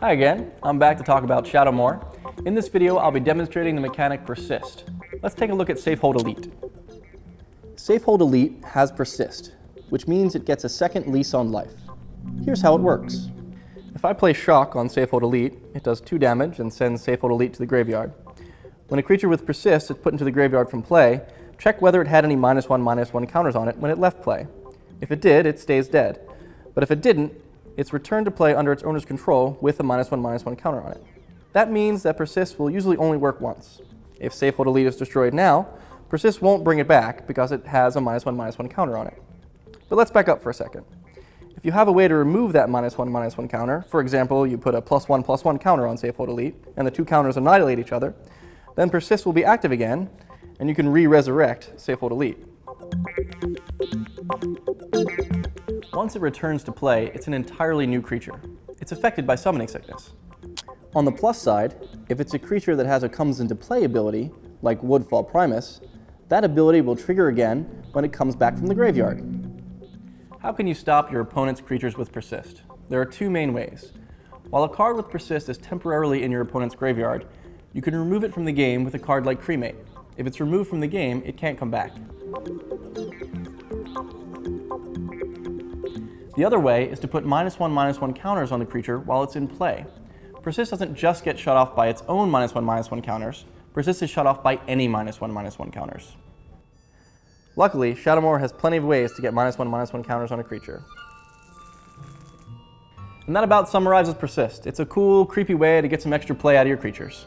Hi again, I'm back to talk about Shadowmoor. In this video, I'll be demonstrating the mechanic Persist. Let's take a look at Safehold Elite. Safehold Elite has Persist, which means it gets a second lease on life. Here's how it works. If I play Shock on Safehold Elite, it does 2 damage and sends Safehold Elite to the graveyard. When a creature with Persist is put into the graveyard from play, check whether it had any -1/-1 counters on it when it left play. If it did, it stays dead. But if it didn't, it's returned to play under its owner's control with a -1/-1 counter on it. That means that Persist will usually only work once. If Safehold Elite is destroyed now, Persist won't bring it back because it has a -1/-1 counter on it. But let's back up for a second. If you have a way to remove that -1/-1 counter, for example, you put a +1/+1 counter on Safehold Elite, and the 2 counters annihilate each other, then Persist will be active again, and you can re-resurrect Safehold Elite. Once it returns to play, it's an entirely new creature. It's affected by summoning sickness. On the plus side, if it's a creature that has a comes into play ability, like Woodfall Primus, that ability will trigger again when it comes back from the graveyard. How can you stop your opponent's creatures with Persist? There are 2 main ways. While a card with Persist is temporarily in your opponent's graveyard, you can remove it from the game with a card like Cremate. If it's removed from the game, it can't come back. The other way is to put -1/-1 counters on the creature while it's in play. Persist doesn't just get shut off by its own -1/-1 counters, Persist is shut off by any -1/-1 counters. Luckily, Shadowmoor has plenty of ways to get -1/-1 counters on a creature. And that about summarizes Persist. It's a cool, creepy way to get some extra play out of your creatures.